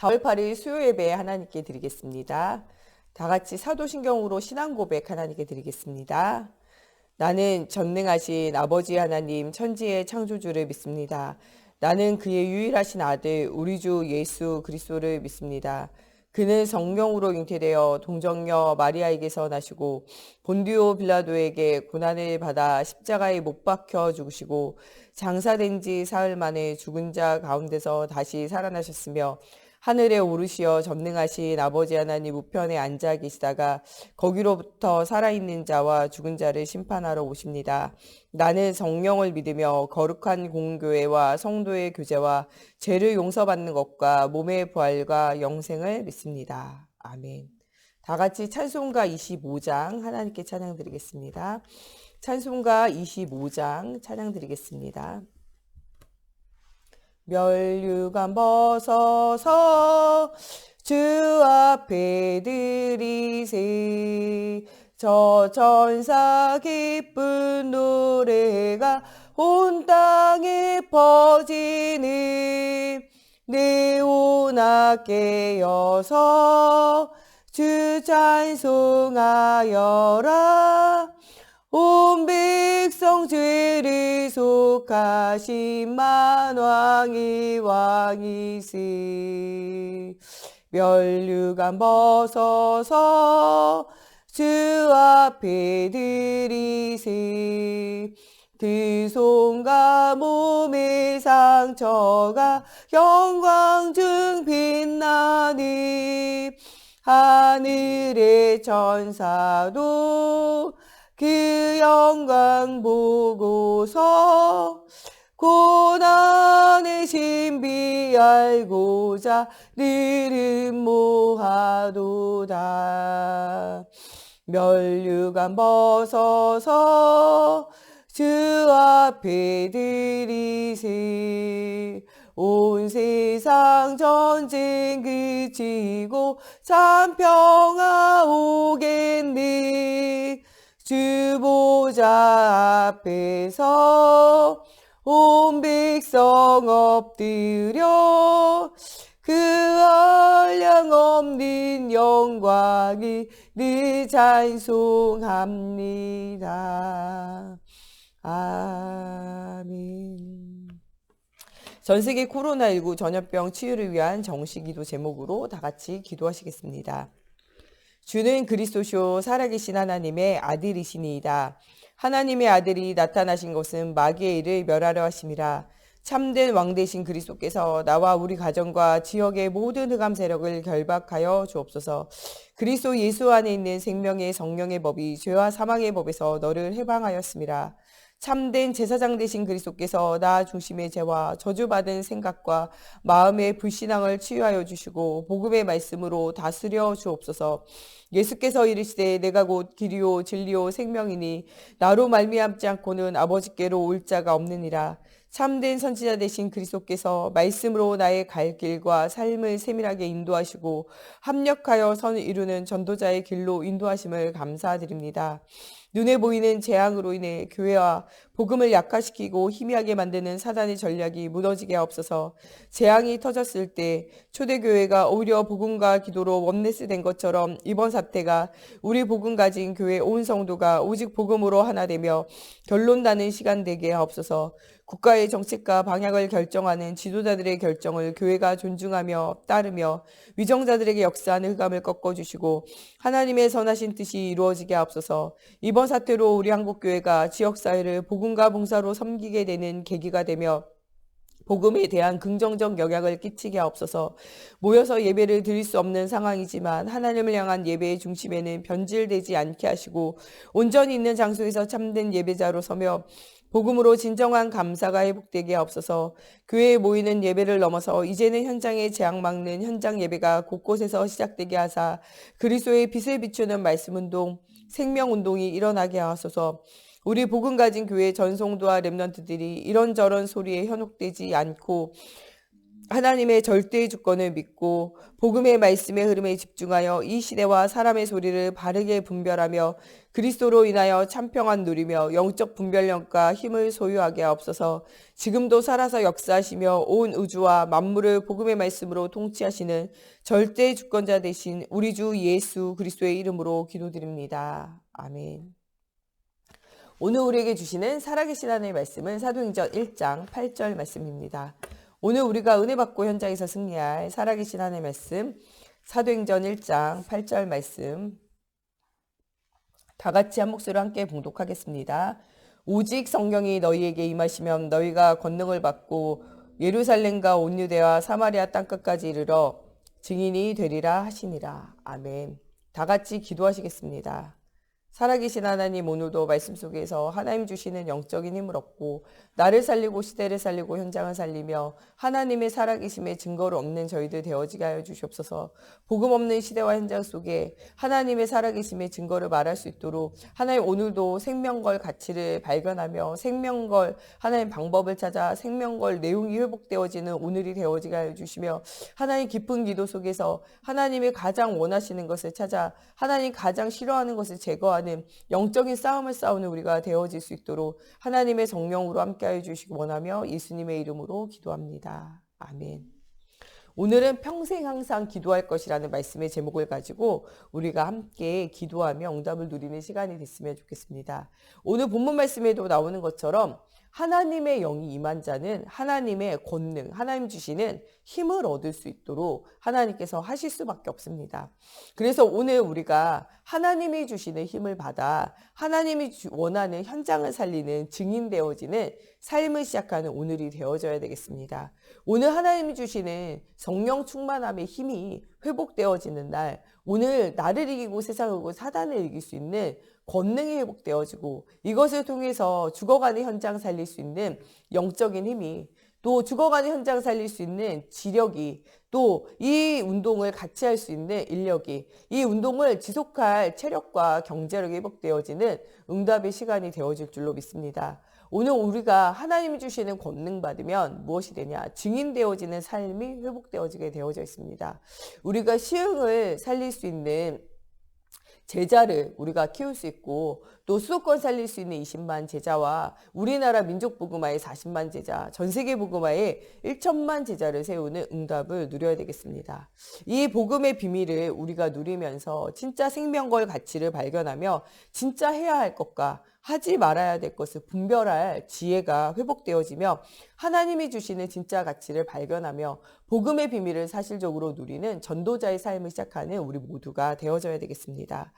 4월 8일 수요 예배 하나님께 드리겠습니다. 다 같이 사도신경으로 신앙 고백 하나님께 드리겠습니다. 나는 전능하신 아버지 하나님 천지의 창조주를 믿습니다. 나는 그의 유일하신 아들 우리 주 예수 그리스도를 믿습니다. 그는 성령으로 잉태되어 동정녀 마리아에게서 나시고 본디오 빌라도에게 고난을 받아 십자가에 못 박혀 죽으시고 장사된 지 사흘 만에 죽은 자 가운데서 다시 살아나셨으며 하늘에 오르시어 전능하신 아버지 하나님 우편에 앉아 계시다가 거기로부터 살아있는 자와 죽은 자를 심판하러 오십니다. 나는 성령을 믿으며 거룩한 공교회와 성도의 교제와 죄를 용서받는 것과 몸의 부활과 영생을 믿습니다. 아멘. 다 같이 찬송가 25장 하나님께 찬양 드리겠습니다. 찬송가 25장 찬양 드리겠습니다. 멸류관 벗어서 주 앞에 드리세. 저 천사 기쁜 노래가 온 땅에 퍼지네. 네오나 깨어서 주 찬송하여라. 온 백성 죄를 속하신 만왕의 왕이시. 멸류관 벗어서 주 앞에 드리세. 그 손과 몸의 상처가 영광 중 빛나니. 하늘의 천사도 그 영광 보고서 고난의 신비 알고자 늘 모하도다. 멸류관 벗어서 주 앞에 드리세. 온 세상 전쟁 그치고 참 평화 오겠네. 주 보좌 앞에서 온 백성 엎드려 그 한량없는 영광이 늘 찬송합니다. 아멘. 전세계 코로나19 전염병 치유를 위한 정시기도 제목으로 다 같이 기도하시겠습니다. 주는 그리스도시요 살아계신 하나님의 아들이시니이다. 하나님의 아들이 나타나신 것은 마귀의 일을 멸하려 하심이라. 참된 왕 되신 그리스도께서 나와 우리 가정과 지역의 모든 흑암 세력을 결박하여 주옵소서. 그리스도 예수 안에 있는 생명의 성령의 법이 죄와 사망의 법에서 너를 해방하였습니다. 참된 제사장 되신 그리스도께서 나 중심의 죄와 저주받은 생각과 마음의 불신앙을 치유하여 주시고 복음의 말씀으로 다스려 주옵소서. 예수께서 이르시되 내가 곧 길이요 진리요 생명이니 나로 말미암지 않고는 아버지께로 올 자가 없느니라. 참된 선지자 되신 그리스도께서 말씀으로 나의 갈 길과 삶을 세밀하게 인도하시고 합력하여 선을 이루는 전도자의 길로 인도하심을 감사드립니다. 눈에 보이는 재앙으로 인해 교회와 복음을 약화시키고 희미하게 만드는 사단의 전략이 무너지게 하옵소서. 재앙이 터졌을 때 초대교회가 오히려 복음과 기도로 원네스 된 것처럼 이번 사태가 우리 복음 가진 교회 온 성도가 오직 복음으로 하나 되며 결론 나는 시간 되게 하옵소서. 국가의 정책과 방향을 결정하는 지도자들의 결정을 교회가 존중하며 따르며 위정자들에게 역사하는 흑암을 꺾어주시고 하나님의 선하신 뜻이 이루어지게 하옵소서. 이번 사태로 우리 한국교회가 지역사회를 복음과 봉사로 섬기게 되는 계기가 되며 복음에 대한 긍정적 영향을 끼치게 하옵소서. 모여서 예배를 드릴 수 없는 상황이지만 하나님을 향한 예배의 중심에는 변질되지 않게 하시고 온전히 있는 장소에서 참된 예배자로 서며 복음으로 진정한 감사가 회복되게 하옵소서. 교회에 모이는 예배를 넘어서 이제는 현장의 재앙 막는 현장 예배가 곳곳에서 시작되게 하사 그리스도의 빛을 비추는 말씀운동, 생명운동이 일어나게 하소서. 우리 복음 가진 교회 전송도와 렘넌트들이 이런저런 소리에 현혹되지 않고 하나님의 절대의 주권을 믿고 복음의 말씀의 흐름에 집중하여 이 시대와 사람의 소리를 바르게 분별하며 그리스도로 인하여 참평안 누리며 영적 분별력과 힘을 소유하게 하옵소서. 지금도 살아서 역사하시며 온 우주와 만물을 복음의 말씀으로 통치하시는 절대의 주권자 되신 우리 주 예수 그리스도의 이름으로 기도드립니다. 아멘. 오늘 우리에게 주시는 살아계신 하나님의 말씀은 사도행전 1장 8절 말씀입니다. 오늘 우리가 은혜 받고 현장에서 승리할 살아계신 하나님의 말씀, 사도행전 1장 8절 말씀 다 같이 한 목소리로 함께 봉독하겠습니다. 오직 성령이 너희에게 임하시면 너희가 권능을 받고 예루살렘과 온 유대와 사마리아 땅끝까지 이르러 증인이 되리라 하시니라. 아멘. 다 같이 기도하시겠습니다. 살아계신 하나님, 오늘도 말씀 속에서 하나님 주시는 영적인 힘을 얻고 나를 살리고 시대를 살리고 현장을 살리며 하나님의 살아계심의 증거로 없는 저희들 되어지게 하여 주시옵소서. 복음 없는 시대와 현장 속에 하나님의 살아계심의 증거를 말할 수 있도록 하나님 오늘도 생명걸 가치를 발견하며 생명걸 하나님 방법을 찾아 생명걸 내용이 회복되어지는 오늘이 되어지게 하여 주시며 하나님 깊은 기도 속에서 하나님의 가장 원하시는 것을 찾아 하나님 가장 싫어하는 것을 제거하는 영적인 싸움을 싸우는 우리가 되어질 수 있도록 하나님의 성령으로 함께하여 주시기 원하며 예수님의 이름으로 기도합니다. 아멘. 오늘은 평생 항상 기도할 것이라는 말씀의 제목을 가지고 우리가 함께 기도하며 응답을 누리는 시간이 됐으면 좋겠습니다. 오늘 본문 말씀에도 나오는 것처럼 하나님의 영이 임한 자는 하나님의 권능, 하나님 주시는 힘을 얻을 수 있도록 하나님께서 하실 수밖에 없습니다. 그래서 오늘 우리가 하나님이 주시는 힘을 받아 하나님이 원하는 현장을 살리는 증인 되어지는 삶을 시작하는 오늘이 되어져야 되겠습니다. 오늘 하나님이 주시는 성령 충만함의 힘이 회복되어지는 날, 오늘 나를 이기고 세상을 이기고 사단을 이길 수 있는 권능이 회복되어지고 이것을 통해서 죽어가는 현장 살릴 수 있는 영적인 힘이 또 죽어가는 현장 살릴 수 있는 지력이 또 이 운동을 같이 할 수 있는 인력이 이 운동을 지속할 체력과 경제력이 회복되어지는 응답의 시간이 되어질 줄로 믿습니다. 오늘 우리가 하나님이 주시는 권능 받으면 무엇이 되냐? 증인되어지는 삶이 회복되어지게 되어져 있습니다. 우리가 시흥을 살릴 수 있는 제자를 우리가 키울 수 있고 또 수도권 살릴 수 있는 20만 제자와 우리나라 민족 복음화의 40만 제자, 전 세계 복음화의 1천만 제자를 세우는 응답을 누려야 되겠습니다. 이 복음의 비밀을 우리가 누리면서 진짜 생명걸 가치를 발견하며 진짜 해야 할 것과 하지 말아야 될 것을 분별할 지혜가 회복되어지며 하나님이 주시는 진짜 가치를 발견하며 복음의 비밀을 사실적으로 누리는 전도자의 삶을 시작하는 우리 모두가 되어져야 되겠습니다.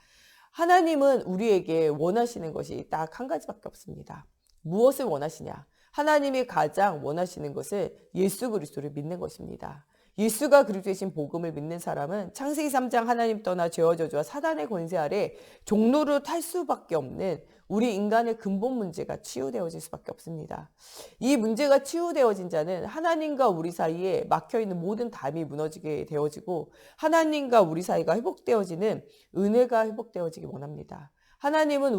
하나님은 우리에게 원하시는 것이 딱 한 가지밖에 없습니다. 무엇을 원하시냐? 하나님이 가장 원하시는 것은 예수 그리스도를 믿는 것입니다. 예수가 그리스도이신 복음을 믿는 사람은 창세기 3장 하나님 떠나 죄와 저주와 사단의 권세 아래 종로를 탈 수밖에 없는 우리 인간의 근본 문제가 치유되어질 수밖에 없습니다. 이 문제가 치유되어진 자는 하나님과 우리 사이에 막혀있는 모든 담이 무너지게 되어지고 하나님과 우리 사이가 회복되어지는 은혜가 회복되어지기 원합니다. 하나님은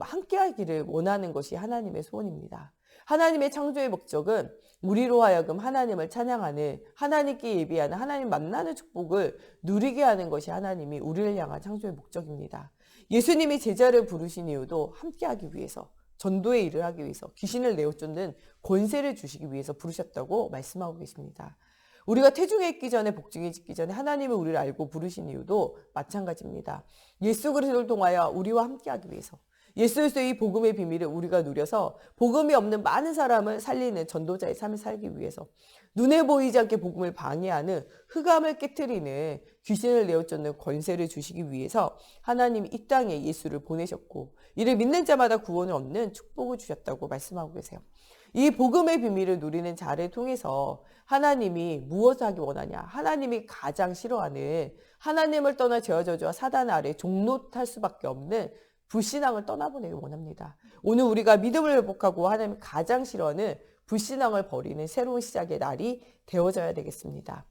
함께하기를 원하는 것이 하나님의 소원입니다. 하나님의 창조의 목적은 우리로 하여금 하나님을 찬양하는 하나님께 예비하는 하나님 만나는 축복을 누리게 하는 것이 하나님이 우리를 향한 창조의 목적입니다. 예수님이 제자를 부르신 이유도 함께하기 위해서 전도의 일을 하기 위해서 귀신을 내어쫓는 권세를 주시기 위해서 부르셨다고 말씀하고 계십니다. 우리가 태중에 있기 전에 복중에 있기 전에 하나님이 우리를 알고 부르신 이유도 마찬가지입니다. 예수 그리스도를 통하여 우리와 함께하기 위해서 예수 그리스도의 이 복음의 비밀을 우리가 누려서 복음이 없는 많은 사람을 살리는 전도자의 삶을 살기 위해서 눈에 보이지 않게 복음을 방해하는 흑암을 깨트리는 귀신을 내어쫓는 권세를 주시기 위해서 하나님이 이 땅에 예수를 보내셨고 이를 믿는 자마다 구원을 얻는 축복을 주셨다고 말씀하고 계세요. 이 복음의 비밀을 누리는 자를 통해서 하나님이 무엇을 하기 원하냐? 하나님이 가장 싫어하는 하나님을 떠나 죄와 저주와 사단 아래 종로 탈 수밖에 없는 불신앙을 떠나보내기 원합니다. 오늘 우리가 믿음을 회복하고 하나님이 가장 싫어하는 불신앙을 버리는 새로운 시작의 날이 되어져야 되겠습니다.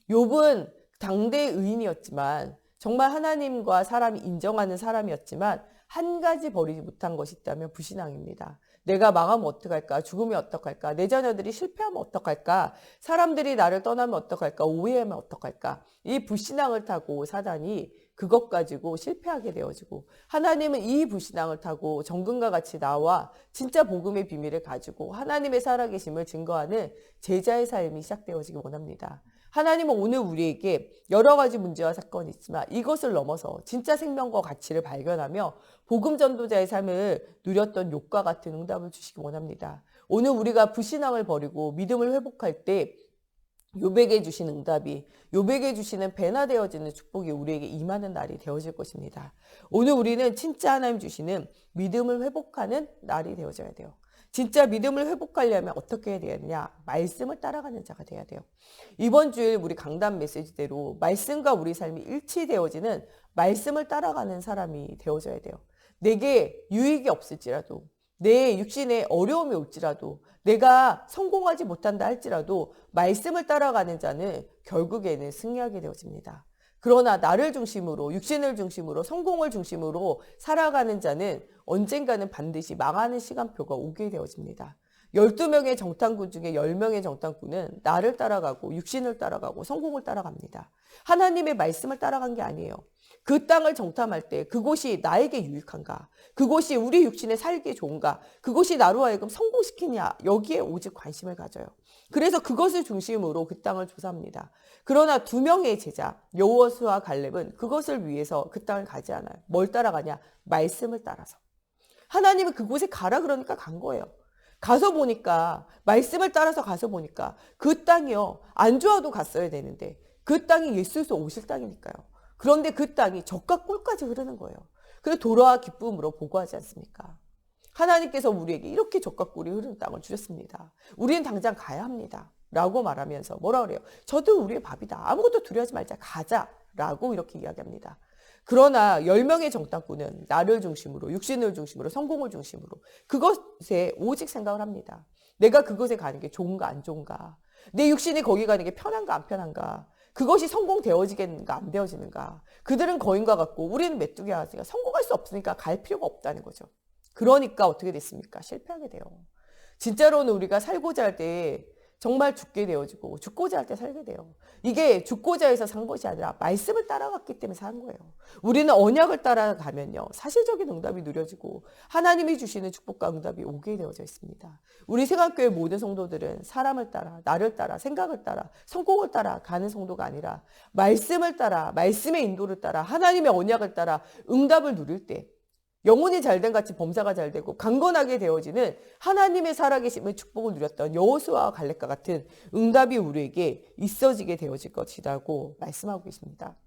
욥은 당대 의인이었지만 정말 하나님과 사람이 인정하는 사람이었지만 한 가지 버리지 못한 것이 있다면 불신앙입니다. 내가 망하면 어떡할까? 죽으면 어떡할까? 내 자녀들이 실패하면 어떡할까? 사람들이 나를 떠나면 어떡할까? 오해하면 어떡할까? 이 불신앙을 타고 사단이 그것 가지고 실패하게 되어지고, 하나님은 이 불신앙을 타고 정금과 같이 나와 진짜 복음의 비밀을 가지고 하나님의 살아계심을 증거하는 제자의 삶이 시작되어지기 원합니다. 하나님은 오늘 우리에게 여러 가지 문제와 사건이 있지만 이것을 넘어서 진짜 생명과 가치를 발견하며 복음 전도자의 삶을 누렸던 욥과 같은 응답을 주시기 원합니다. 오늘 우리가 불신앙을 버리고 믿음을 회복할 때 욥에게 주신 응답이, 욥에게 주시는 배나 되어지는 축복이 우리에게 임하는 날이 되어질 것입니다. 오늘 우리는 진짜 하나님 주시는 믿음을 회복하는 날이 되어져야 돼요. 진짜 믿음을 회복하려면 어떻게 해야 되느냐? 말씀을 따라가는 자가 돼야 돼요. 이번 주일 우리 강단 메시지대로 말씀과 우리 삶이 일치되어지는 말씀을 따라가는 사람이 되어져야 돼요. 내게 유익이 없을지라도, 내 육신에 어려움이 올지라도, 내가 성공하지 못한다 할지라도 말씀을 따라가는 자는 결국에는 승리하게 되어집니다. 그러나 나를 중심으로, 육신을 중심으로, 성공을 중심으로 살아가는 자는 언젠가는 반드시 망하는 시간표가 오게 되어집니다. 12명의 정탐꾼 중에 10명의 정탐꾼은 나를 따라가고 육신을 따라가고 성공을 따라갑니다. 하나님의 말씀을 따라간 게 아니에요. 그 땅을 정탐할 때 그곳이 나에게 유익한가? 그곳이 우리 육신에 살기 좋은가? 그곳이 나로 하여금 성공시키냐? 여기에 오직 관심을 가져요. 그래서 그것을 중심으로 그 땅을 조사합니다. 그러나 2명의 제자 여호수아와 갈렙은 그것을 위해서 그 땅을 가지 않아요. 뭘 따라가냐? 말씀을 따라서. 하나님은 그곳에 가라 그러니까 간 거예요. 가서 보니까, 말씀을 따라서 가서 보니까 그 땅이요, 안 좋아도 갔어야 되는데 그 땅이 예수께서 오실 땅이니까요. 그런데 그 땅이 적과 꿀까지 흐르는 거예요. 그래서 돌아와 기쁨으로 보고하지 않습니까? 하나님께서 우리에게 이렇게 적과 꿀이 흐르는 땅을 주셨습니다. 우리는 당장 가야 합니다. 라고 말하면서 뭐라 그래요? 저도 우리의 밥이다. 아무것도 두려워하지 말자. 가자. 라고 이렇게 이야기합니다. 그러나 10명의 정탐꾼은 나를 중심으로, 육신을 중심으로, 성공을 중심으로 그것에 오직 생각을 합니다. 내가 그것에 가는 게 좋은가 안 좋은가? 내 육신이 거기 가는 게 편한가 안 편한가? 그것이 성공되어지겠는가 안 되어지는가? 그들은 거인과 같고 우리는 메뚜기와 같으니까 성공할 수 없으니까 갈 필요가 없다는 거죠. 그러니까 어떻게 됐습니까? 실패하게 돼요. 진짜로는 우리가 살고자 할 때 정말 죽게 되어지고 죽고자 할 때 살게 돼요. 이게 죽고자 해서 산 것이 아니라 말씀을 따라갔기 때문에 산 거예요. 우리는 언약을 따라가면요, 사실적인 응답이 누려지고 하나님이 주시는 축복과 응답이 오게 되어져 있습니다. 우리 세강교회 모든 성도들은 사람을 따라, 나를 따라, 생각을 따라, 성공을 따라 가는 성도가 아니라 말씀을 따라, 말씀의 인도를 따라, 하나님의 언약을 따라 응답을 누릴 때 영혼이 잘된 같이 범사가 잘되고 강건하게 되어지는 하나님의 살아계심의 축복을 누렸던 여호수아와 갈렙과 같은 응답이 우리에게 있어지게 되어질 것이라고 말씀하고 계십니다.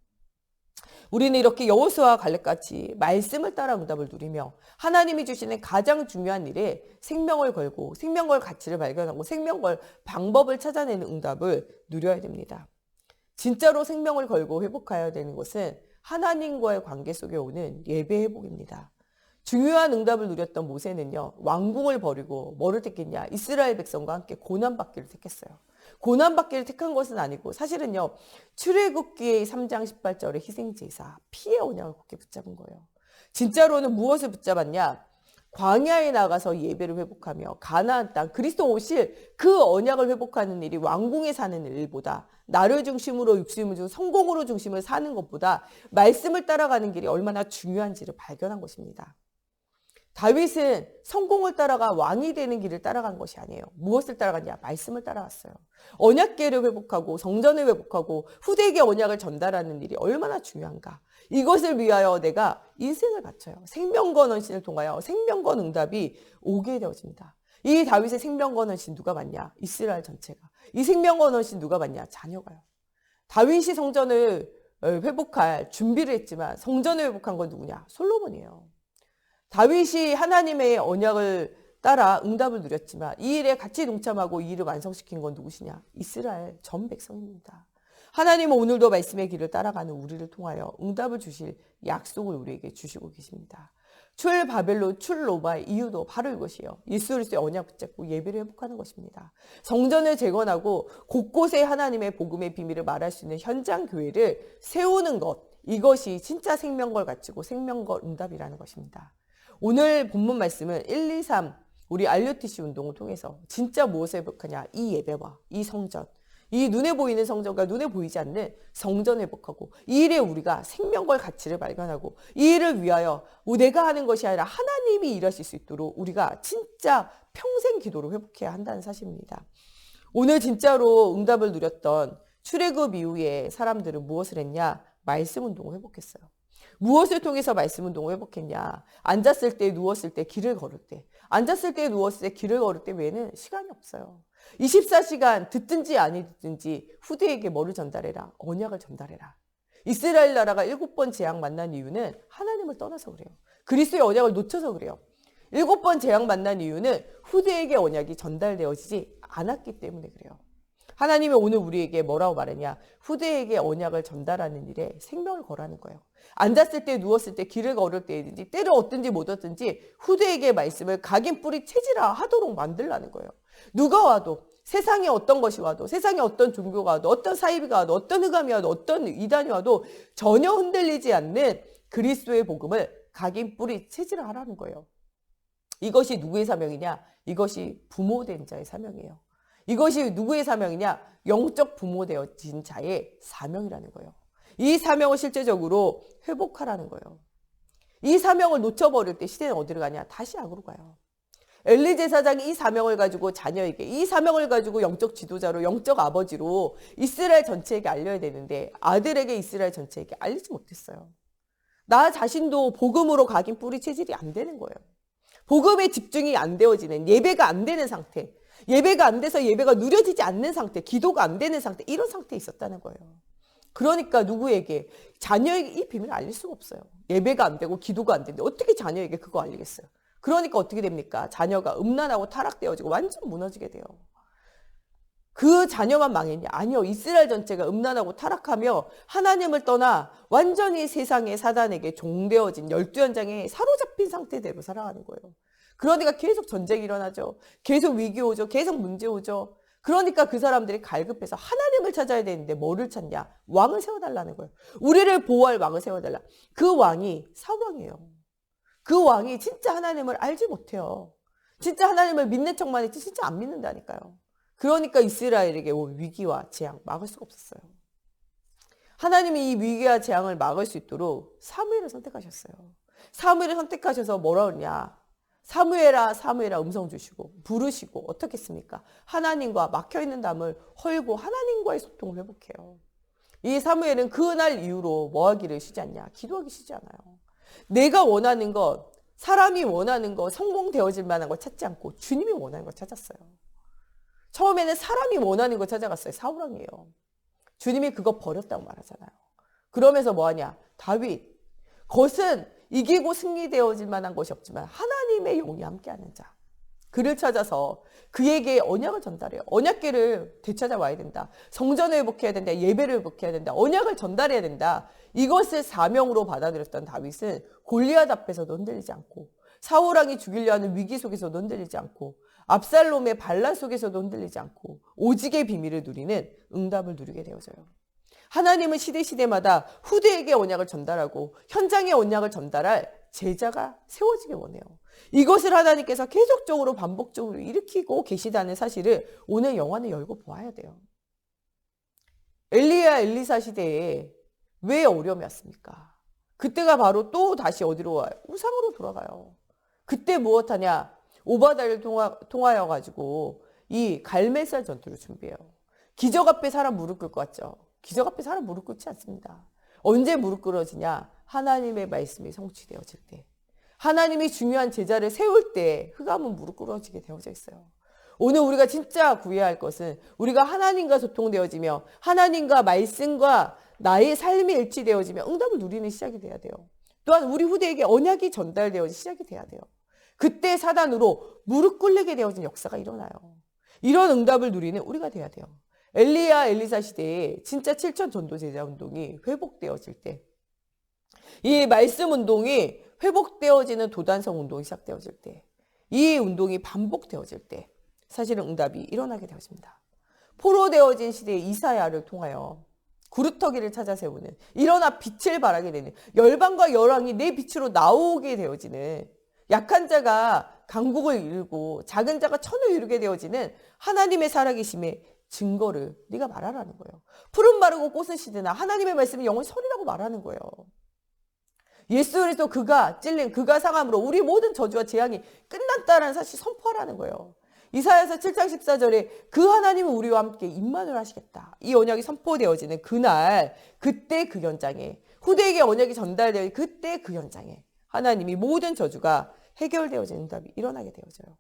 우리는 이렇게 여호수아와 갈렙같이 말씀을 따라 응답을 누리며 하나님이 주시는 가장 중요한 일에 생명을 걸고 생명 걸 가치를 발견하고 생명 걸 방법을 찾아내는 응답을 누려야 됩니다. 진짜로 생명을 걸고 회복해야 되는 것은 하나님과의 관계 속에 오는 예배 회복입니다. 중요한 응답을 누렸던 모세는요, 왕궁을 버리고 뭐를 택했냐? 이스라엘 백성과 함께 고난받기를 택했어요. 고난받기를 택한 것은 아니고 사실은요, 출애굽기의 3장 18절의 희생제사, 피의 언약을 굳게 붙잡은 거예요. 진짜로는 무엇을 붙잡았냐? 광야에 나가서 예배를 회복하며 가나안 땅, 그리스도 오실 그 언약을 회복하는 일이 왕궁에 사는 일보다, 나를 중심으로 육심을 중 성공으로 중심을 사는 것보다 말씀을 따라가는 길이 얼마나 중요한지를 발견한 것입니다. 다윗은 성공을 따라가 왕이 되는 길을 따라간 것이 아니에요. 무엇을 따라갔냐? 말씀을 따라갔어요. 언약궤를 회복하고 성전을 회복하고 후대에게 언약을 전달하는 일이 얼마나 중요한가. 이것을 위하여 내가 인생을 바쳐요. 생명건 헌신을 통하여 생명건 응답이 오게 되어집니다. 이 다윗의 생명건 헌신 누가 받냐? 이스라엘 전체가. 이 생명건 헌신 누가 받냐? 자녀가요. 다윗이 성전을 회복할 준비를 했지만 성전을 회복한 건 누구냐? 솔로몬이에요. 다윗이 하나님의 언약을 따라 응답을 누렸지만 이 일에 같이 동참하고 이 일을 완성시킨 건 누구시냐? 이스라엘 전 백성입니다. 하나님은 오늘도 말씀의 길을 따라가는 우리를 통하여 응답을 주실 약속을 우리에게 주시고 계십니다. 출 바벨론, 출 로마의 이유도 바로 이것이에요. 예수 그리스도의 언약 붙잡고 예배를 회복하는 것입니다. 성전을 재건하고 곳곳에 하나님의 복음의 비밀을 말할 수 있는 현장 교회를 세우는 것, 이것이 진짜 생명걸 가치고 생명걸 응답이라는 것입니다. 오늘 본문 말씀은 1, 2, 3 우리 RUTC 운동을 통해서 진짜 무엇을 회복하냐? 이 예배와 이 성전, 이 눈에 보이는 성전과 눈에 보이지 않는 성전 회복하고 이 일에 우리가 생명과 가치를 발견하고 이 일을 위하여 내가 하는 것이 아니라 하나님이 일하실 수 있도록 우리가 진짜 평생 기도를 회복해야 한다는 사실입니다. 오늘 진짜로 응답을 누렸던 출애굽 이후에 사람들은 무엇을 했냐? 말씀 운동을 회복했어요. 무엇을 통해서 말씀 운동을 회복했냐? 앉았을 때, 누웠을 때, 길을 걸을 때. 앉았을 때, 누웠을 때, 길을 걸을 때 외에는 시간이 없어요. 24시간 듣든지 아니 듣든지 후대에게 뭐를 전달해라? 언약을 전달해라. 이스라엘 나라가 7번 재앙 만난 이유는 하나님을 떠나서 그래요. 그리스도의 언약을 놓쳐서 그래요. 7번 재앙 만난 이유는 후대에게 언약이 전달되어지지 않았기 때문에 그래요. 하나님이 오늘 우리에게 뭐라고 말했냐? 후대에게 언약을 전달하는 일에 생명을 걸라는 거예요. 앉았을 때, 누웠을 때, 길을 걸을 때든지 때를 얻든지 못 얻든지 후대에게 말씀을 각인 뿌리 체질화 하도록 만들라는 거예요. 누가 와도, 세상에 어떤 것이 와도, 세상에 어떤 종교가 와도, 어떤 사이비가 와도, 어떤 흑암이 와도, 어떤 이단이 와도 전혀 흔들리지 않는 그리스도의 복음을 각인 뿌리 체질화 하라는 거예요. 이것이 누구의 사명이냐? 이것이 부모된 자의 사명이에요. 이것이 누구의 사명이냐? 영적 부모 되어진 자의 사명이라는 거예요. 이 사명을 실제적으로 회복하라는 거예요. 이 사명을 놓쳐버릴 때 시대는 어디로 가냐? 다시 악으로 가요. 엘리 제사장이 이 사명을 가지고 자녀에게, 이 사명을 가지고 영적 지도자로, 영적 아버지로 이스라엘 전체에게 알려야 되는데 아들에게 이스라엘 전체에게 알리지 못했어요. 나 자신도 복음으로 각인 뿌리 체질이 안 되는 거예요. 복음에 집중이 안 되어지는, 예배가 안 되는 상태, 예배가 안 돼서 예배가 누려지지 않는 상태, 기도가 안 되는 상태, 이런 상태에 있었다는 거예요. 그러니까 누구에게, 자녀에게 이 비밀을 알릴 수가 없어요. 예배가 안 되고 기도가 안 되는데 어떻게 자녀에게 그거 알리겠어요? 그러니까 어떻게 됩니까? 자녀가 음란하고 타락되어지고 완전 무너지게 돼요. 그 자녀만 망했냐? 아니요. 이스라엘 전체가 음란하고 타락하며 하나님을 떠나 완전히 세상의 사단에게 종되어진 12연장에 사로잡힌 상태대로 살아가는 거예요. 그러니까 계속 전쟁이 일어나죠. 계속 위기 오죠. 계속 문제 오죠. 그러니까 그 사람들이 갈급해서 하나님을 찾아야 되는데 뭐를 찾냐? 왕을 세워달라는 거예요. 우리를 보호할 왕을 세워달라. 그 왕이 사왕이에요. 그 왕이 진짜 하나님을 알지 못해요. 진짜 하나님을 믿는 척만 했지 진짜 안 믿는다니까요. 그러니까 이스라엘에게 온 위기와 재앙 막을 수가 없었어요. 하나님이 이 위기와 재앙을 막을 수 있도록 사무엘을 선택하셨어요. 사무엘을 선택하셔서 뭐라 그러냐? 사무엘아 사무엘아 음성 주시고 부르시고 어떻게 했습니까? 하나님과 막혀있는 담을 헐고 하나님과의 소통을 회복해요. 이 사무엘은 그날 이후로 뭐 하기를 쉬지 않냐? 기도하기 쉬지 않아요. 내가 원하는 것, 사람이 원하는 것, 성공되어질 만한 걸 찾지 않고 주님이 원하는 걸 찾았어요. 처음에는 사람이 원하는 걸 찾아갔어요. 사울왕이에요. 주님이 그거 버렸다고 말하잖아요. 그러면서 뭐 하냐? 다윗. 것은 이기고 승리되어질 만한 것이 없지만 하나님의 영이 함께하는 자. 그를 찾아서 그에게 언약을 전달해요. 언약궤를 되찾아와야 된다. 성전을 회복해야 된다. 예배를 회복해야 된다. 언약을 전달해야 된다. 이것을 사명으로 받아들였던 다윗은 골리앗 앞에서도 흔들리지 않고 사울왕이 죽이려 하는 위기 속에서도 흔들리지 않고 압살롬의 반란 속에서도 흔들리지 않고 오직의 비밀을 누리는 응답을 누리게 되어져요. 하나님은 시대마다 후대에게 언약을 전달하고 현장에 언약을 전달할 제자가 세워지길 원해요. 이것을 하나님께서 계속적으로 반복적으로 일으키고 계시다는 사실을 오늘 영화는 열고 보아야 돼요. 엘리야 엘리사 시대에 왜 어려움이 왔습니까? 그때가 바로 또 다시 어디로 와요? 우상으로 돌아가요. 그때 무엇하냐? 오바다를 통하여 가지고 이 갈멜살 전투를 준비해요. 기적 앞에 사람 무릎 꿇을 것 같죠? 기적 앞에 사람 무릎 꿇지 않습니다. 언제 무릎 꿇어지냐? 하나님의 말씀이 성취되어질 때. 하나님이 중요한 제자를 세울 때 흑암은 무릎 꿇어지게 되어져 있어요. 오늘 우리가 진짜 구해야 할 것은 우리가 하나님과 소통되어지며 하나님과 말씀과 나의 삶이 일치되어지며 응답을 누리는 시작이 돼야 돼요. 또한 우리 후대에게 언약이 전달되어진 시작이 돼야 돼요. 그때 사단으로 무릎 꿇리게 되어진 역사가 일어나요. 이런 응답을 누리는 우리가 돼야 돼요. 엘리야 엘리사 시대에 진짜 7천 전도 제자 운동이 회복되어질 때, 이 말씀 운동이 회복되어지는 도단성 운동이 시작되어질 때, 이 운동이 반복되어질 때 사실은 응답이 일어나게 되어집니다. 포로되어진 시대의 이사야를 통하여 구루터기를 찾아 세우는, 일어나 빛을 발하게 되는, 열방과 열왕이 내 빛으로 나오게 되어지는, 약한 자가 강국을 이루고 작은 자가 천을 이루게 되어지는 하나님의 살아계심의 증거를 네가 말하라는 거예요. 푸른 마르고 꽃은 시드나 하나님의 말씀이 영원히 서리라고 말하는 거예요. 예수 그리스도 그가 찔린 그가 상함으로 우리 모든 저주와 재앙이 끝났다라는 사실 선포하라는 거예요. 이사야서 7장 14절에 그 하나님은 우리와 함께 임만을 하시겠다. 이 언약이 선포되어지는 그날, 그때 그 현장에, 후대에게 언약이 전달되어 그때 그 현장에 하나님이 모든 저주가 해결되어지는 응답이 일어나게 되어져요.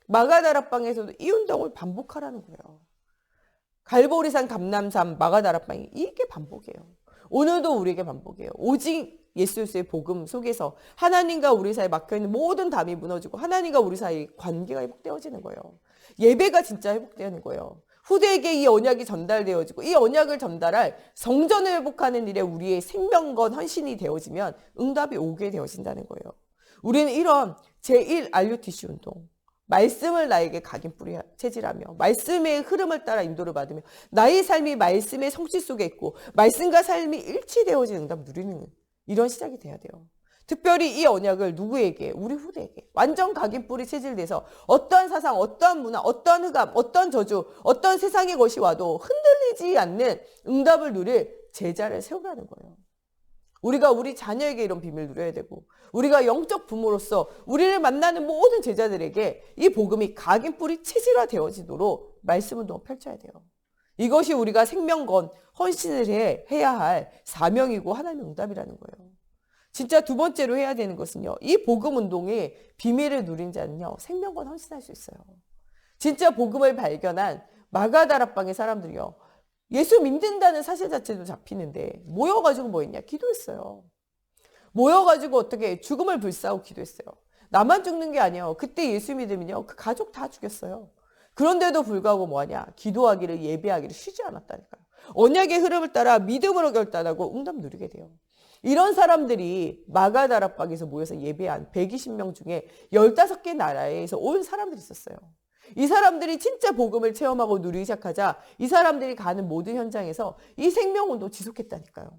마가다락방에서도 이 운동을 반복하라는 거예요. 갈보리산, 감람산, 마가다락방이 이게 반복이에요. 오늘도 우리에게 반복이에요. 오직 예수 그리스도의 복음 속에서 하나님과 우리 사이에 막혀있는 모든 담이 무너지고 하나님과 우리 사이 관계가 회복되어지는 거예요. 예배가 진짜 회복되는 거예요. 후대에게 이 언약이 전달되어지고 이 언약을 전달할 성전을 회복하는 일에 우리의 생명건 헌신이 되어지면 응답이 오게 되어진다는 거예요. 우리는 이런 제1 RUTC 운동, 말씀을 나에게 각인 뿌리 체질하며 말씀의 흐름을 따라 인도를 받으며 나의 삶이 말씀의 성취 속에 있고 말씀과 삶이 일치되어지는 응답 누리는 이런 시작이 돼야 돼요. 특별히 이 언약을 누구에게? 우리 후대에게 완전 각인 뿌리 체질돼서 어떠한 사상, 어떠한 문화, 어떠한 흑암, 어떠한 저주, 어떠한 세상의 것이 와도 흔들리지 않는 응답을 누릴 제자를 세우라는 거예요. 우리가 우리 자녀에게 이런 비밀을 누려야 되고 우리가 영적 부모로서 우리를 만나는 모든 제자들에게 이 복음이 각인 뿌리 체질화 되어지도록 말씀 운동을 펼쳐야 돼요. 이것이 우리가 생명건 헌신을 해야 할 사명이고 하나님의 응답이라는 거예요. 진짜 두 번째로 해야 되는 것은요. 이 복음 운동의 비밀을 누린 자는요. 생명건 헌신할 수 있어요. 진짜 복음을 발견한 마가다락방의 사람들이요. 예수 믿는다는 사실 자체도 잡히는데 모여가지고 뭐 했냐? 기도했어요. 모여가지고 어떻게 죽음을 불사하고 기도했어요. 나만 죽는 게 아니에요. 그때 예수 믿으면요. 그 가족 다 죽였어요. 그런데도 불구하고 뭐하냐? 기도하기를 예배하기를 쉬지 않았다니까요. 언약의 흐름을 따라 믿음으로 결단하고 응답 누리게 돼요. 이런 사람들이 마가다락방에서 모여서 예배한 120명 중에 15개 나라에서 온 사람들이 있었어요. 이 사람들이 진짜 복음을 체험하고 누리기 시작하자 이 사람들이 가는 모든 현장에서 이 생명운동 지속했다니까요.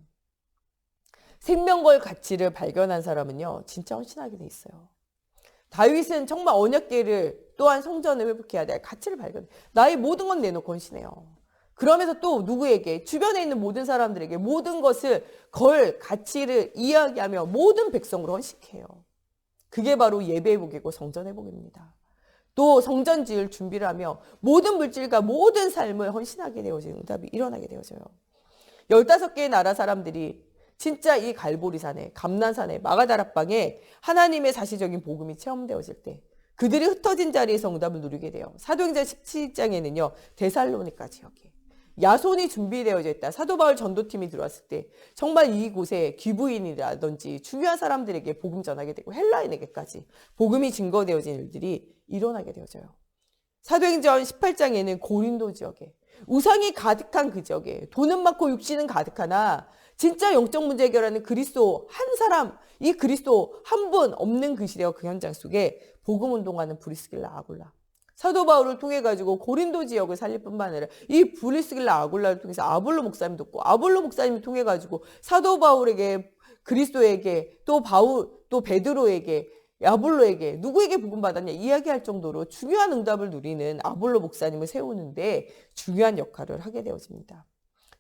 생명걸 가치를 발견한 사람은요. 진짜 헌신하게 돼 있어요. 다윗은 정말 언약궤를 또한 성전을 회복해야 될 가치를 발견해. 나의 모든 건 내놓고 헌신해요. 그러면서 또 누구에게? 주변에 있는 모든 사람들에게 모든 것을 걸 가치를 이야기하며 모든 백성으로 헌신해요. 그게 바로 예배 회복이고 성전 회복입니다. 또 성전 지을 준비를 하며 모든 물질과 모든 삶을 헌신하게 되어지는 응답이 일어나게 되어져요. 15개의 나라 사람들이 진짜 이 갈보리산에 감난산에 마가다락방에 하나님의 사실적인 복음이 체험되어질 때 그들이 흩어진 자리에서 응답을 누리게 돼요. 사도행전 17장에는요. 데살로니가 지역에 야손이 준비되어져 있다. 사도 바울 전도팀이 들어왔을 때 정말 이곳에 귀부인이라든지 중요한 사람들에게 복음 전하게 되고 헬라인에게까지 복음이 증거되어진 일들이 일어나게 되어져요. 사도행전 18장에는 고린도 지역에 우상이 가득한 그 지역에 돈은 많고 육신은 가득하나 진짜 영적 문제 해결하는 그리스도 한 사람, 이 그리스도 한 분 없는 그 시대와 그 현장 속에 복음 운동하는 브리스길라 아굴라. 사도 바울을 통해 가지고 고린도 지역을 살릴 뿐만 아니라 이 브리스길라 아굴라를 통해서 아볼로 목사님 돕고 아볼로 목사님을 통해 가지고 사도 바울에게 그리스도에게 또 바울 또 베드로에게 아볼로에게 누구에게 복음 받았냐 이야기할 정도로 중요한 응답을 누리는 아볼로 목사님을 세우는데 중요한 역할을 하게 되어집니다.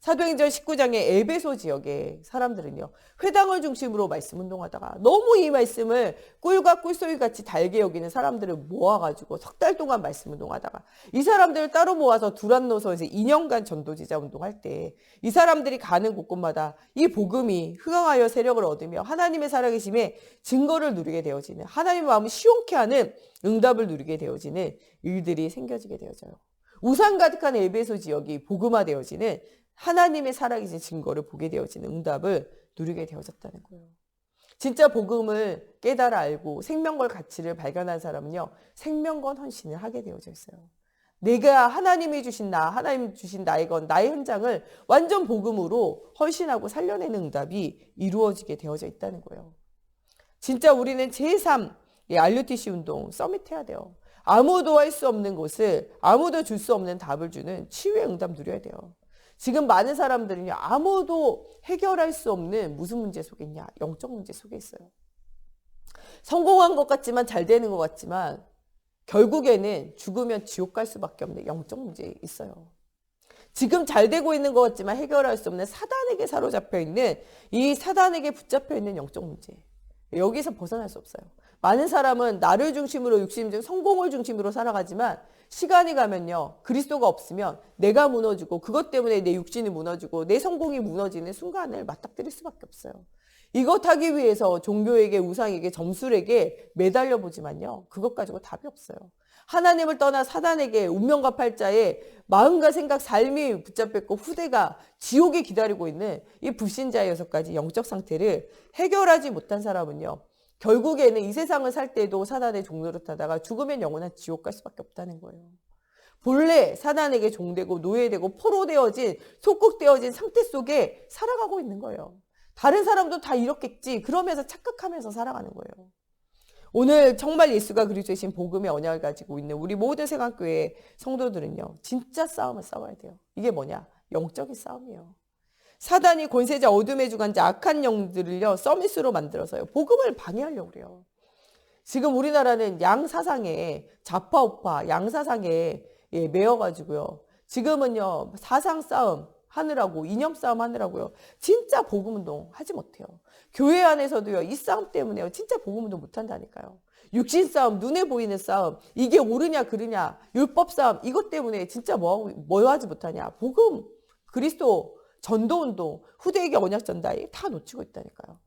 사도행전 19장의 에베소 지역의 사람들은요. 회당을 중심으로 말씀 운동하다가 너무 이 말씀을 꿀과 꿀소리같이 달게 여기는 사람들을 모아가지고 석 달 동안 말씀 운동하다가 이 사람들을 따로 모아서 두란노선에서 2년간 전도지자 운동할 때 이 사람들이 가는 곳곳마다 이 복음이 흥황하여 세력을 얻으며 하나님의 살아계심에 증거를 누리게 되어지는 하나님의 마음을 시원케 하는 응답을 누리게 되어지는 일들이 생겨지게 되어져요. 우상 가득한 에베소 지역이 복음화되어지는 하나님의 살아계신 증거를 보게 되어지는 응답을 누리게 되어졌다는 거예요. 진짜 복음을 깨달아 알고 생명걸 가치를 발견한 사람은요. 생명건 헌신을 하게 되어져 있어요. 내가 하나님이 주신 나, 하나님 주신 나의 건, 나의 현장을 완전 복음으로 헌신하고 살려내는 응답이 이루어지게 되어져 있다는 거예요. 진짜 우리는 제3 RUTC 운동 서밋 해야 돼요. 아무도 할 수 없는 것을 아무도 줄 수 없는 답을 주는 치유의 응답 누려야 돼요. 지금 많은 사람들은요. 아무도 해결할 수 없는 무슨 문제 속에 있냐? 영적 문제 속에 있어요. 성공한 것 같지만 잘 되는 것 같지만 결국에는 죽으면 지옥 갈 수밖에 없는 영적 문제 있어요. 지금 잘 되고 있는 것 같지만 해결할 수 없는 사단에게 사로잡혀 있는 이 사단에게 붙잡혀 있는 영적 문제. 여기서 벗어날 수 없어요. 많은 사람은 나를 중심으로 육신 중 성공을 중심으로 살아가지만 시간이 가면요. 그리스도가 없으면 내가 무너지고 그것 때문에 내 육신이 무너지고 내 성공이 무너지는 순간을 맞닥뜨릴 수밖에 없어요. 이것 하기 위해서 종교에게 우상에게 점술에게 매달려 보지만요. 그것 가지고 답이 없어요. 하나님을 떠나 사단에게 운명과 팔자에 마음과 생각, 삶이 붙잡혔고 후대가 지옥이 기다리고 있는 이 불신자의 6가지 영적 상태를 해결하지 못한 사람은요. 결국에는 이 세상을 살 때도 사단의 종로를 타다가 죽으면 영원한 지옥 갈 수밖에 없다는 거예요. 본래 사단에게 종되고 노예되고 포로되어진 속국되어진 상태 속에 살아가고 있는 거예요. 다른 사람도 다 이렇겠지 그러면서 착각하면서 살아가는 거예요. 오늘 정말 예수가 그리스도이신 복음의 언약을 가지고 있는 우리 모든 세강교회 성도들은요. 진짜 싸움을 싸워야 돼요. 이게 뭐냐? 영적인 싸움이에요. 사단이 권세자 어둠의 주관자 악한 영들을요. 서밋으로 만들어서요. 복음을 방해하려고 그래요. 지금 우리나라는 양사상에 좌파우파 양사상에 매여가지고요. 지금은요. 사상 싸움 하느라고 이념 싸움 하느라고요. 진짜 복음운동 하지 못해요. 교회 안에서도요. 이 싸움 때문에요. 진짜 복음운동 못한다니까요. 육신 싸움, 눈에 보이는 싸움, 이게 옳으냐 그르냐, 율법 싸움 이것 때문에 진짜 뭐 하지 못하냐. 복음, 그리스도, 전도운동, 후대에게 언약 전달 다 놓치고 있다니까요.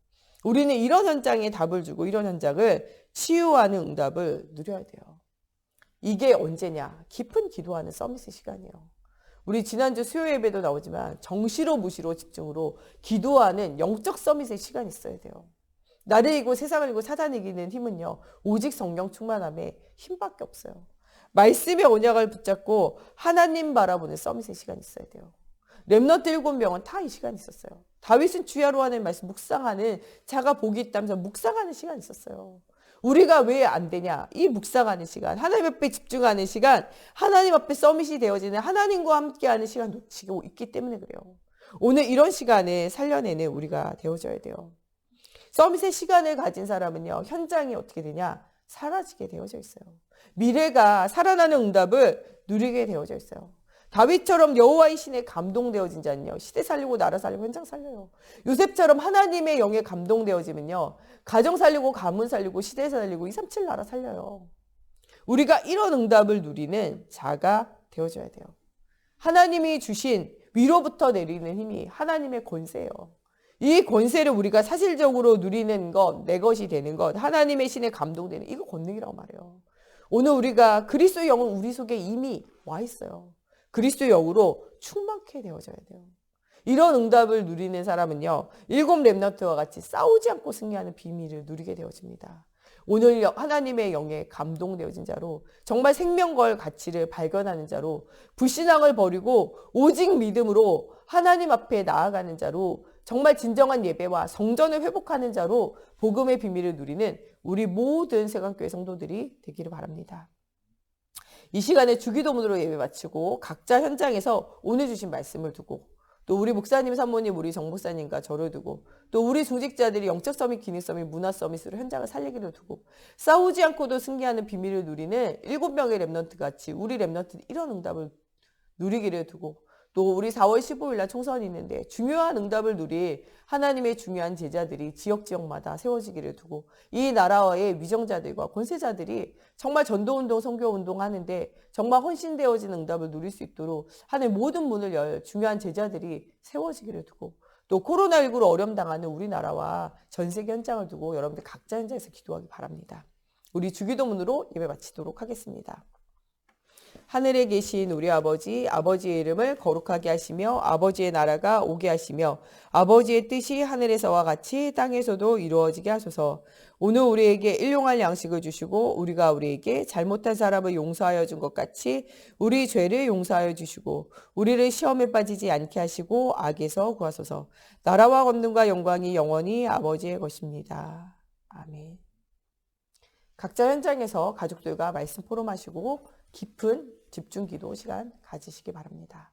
우리는 이런 현장에 답을 주고 이런 현장을 치유하는 응답을 누려야 돼요. 이게 언제냐? 깊은 기도하는 서밋의 시간이에요. 우리 지난주 수요 예배도 나오지만 정시로 무시로 집중으로 기도하는 영적 서밋의 시간이 있어야 돼요. 나를 이기고 세상을 이기고 사단을 이기는 힘은요. 오직 성령 충만함에 힘밖에 없어요. 말씀의 언약을 붙잡고 하나님 바라보는 서밋의 시간이 있어야 돼요. 렘넌트 7명은 다 이 시간이 있었어요. 다윗은 주야로 하는 말씀 묵상하는 자가 복이 있다면서 묵상하는 시간이 있었어요. 우리가 왜 안 되냐? 이 묵상하는 시간, 하나님 앞에 집중하는 시간, 하나님 앞에 서밋이 되어지는 하나님과 함께하는 시간 놓치고 있기 때문에 그래요. 오늘 이런 시간을 살려내는 우리가 되어져야 돼요. 서밋의 시간을 가진 사람은요. 현장이 어떻게 되냐? 사라지게 되어져 있어요. 미래가 살아나는 응답을 누리게 되어져 있어요. 다윗처럼 여호와의 신에 감동되어진 자는요. 시대 살리고 나라 살리고 현장 살려요. 요셉처럼 하나님의 영에 감동되어지면요. 가정 살리고 가문 살리고 시대 살리고 237 나라 살려요. 우리가 이런 응답을 누리는 자가 되어져야 돼요. 하나님이 주신 위로부터 내리는 힘이 하나님의 권세예요. 이 권세를 우리가 사실적으로 누리는 것, 내 것이 되는 것, 하나님의 신에 감동되는 이거 권능이라고 말해요. 오늘 우리가 그리스도의 영은 우리 속에 이미 와 있어요. 그리스도의 영으로 충만케 되어져야 돼요. 이런 응답을 누리는 사람은요. 7 렘넌트와 같이 싸우지 않고 승리하는 비밀을 누리게 되어집니다. 오늘 하나님의 영에 감동되어진 자로 정말 생명걸 가치를 발견하는 자로 불신앙을 버리고 오직 믿음으로 하나님 앞에 나아가는 자로 정말 진정한 예배와 성전을 회복하는 자로 복음의 비밀을 누리는 우리 모든 세강교회 성도들이 되기를 바랍니다. 이 시간에 주기도문으로 예배 마치고 각자 현장에서 오늘 주신 말씀을 두고 또 우리 목사님, 사모님, 우리 정목사님과 저를 두고 또 우리 중직자들이 영적 서밋, 기능 서밋, 문화 서밋으로 현장을 살리기를 두고 싸우지 않고도 승리하는 비밀을 누리는 7명의 렘넌트 같이 우리 렘넌트 이런 응답을 누리기를 두고 또 우리 4월 15일 날 총선이 있는데 중요한 응답을 누릴 하나님의 중요한 제자들이 지역마다 세워지기를 두고 이 나라의 위정자들과 권세자들이 정말 전도운동, 선교운동 하는데 정말 헌신되어진 응답을 누릴 수 있도록 하는 모든 문을 열 중요한 제자들이 세워지기를 두고 또 코로나19로 어려움당하는 우리나라와 전 세계 현장을 두고 여러분들 각자 현장에서 기도하기 바랍니다. 우리 주기도문으로 예배 마치도록 하겠습니다. 하늘에 계신 우리 아버지, 아버지의 이름을 거룩하게 하시며 아버지의 나라가 오게 하시며 아버지의 뜻이 하늘에서와 같이 땅에서도 이루어지게 하소서. 오늘 우리에게 일용할 양식을 주시고 우리가 우리에게 잘못한 사람을 용서하여 준 것 같이 우리 죄를 용서하여 주시고 우리를 시험에 빠지지 않게 하시고 악에서 구하소서. 나라와 권능과 영광이 영원히 아버지의 것입니다. 아멘. 각자 현장에서 가족들과 말씀 포럼하시고 깊은 집중 기도 시간 가지시기 바랍니다.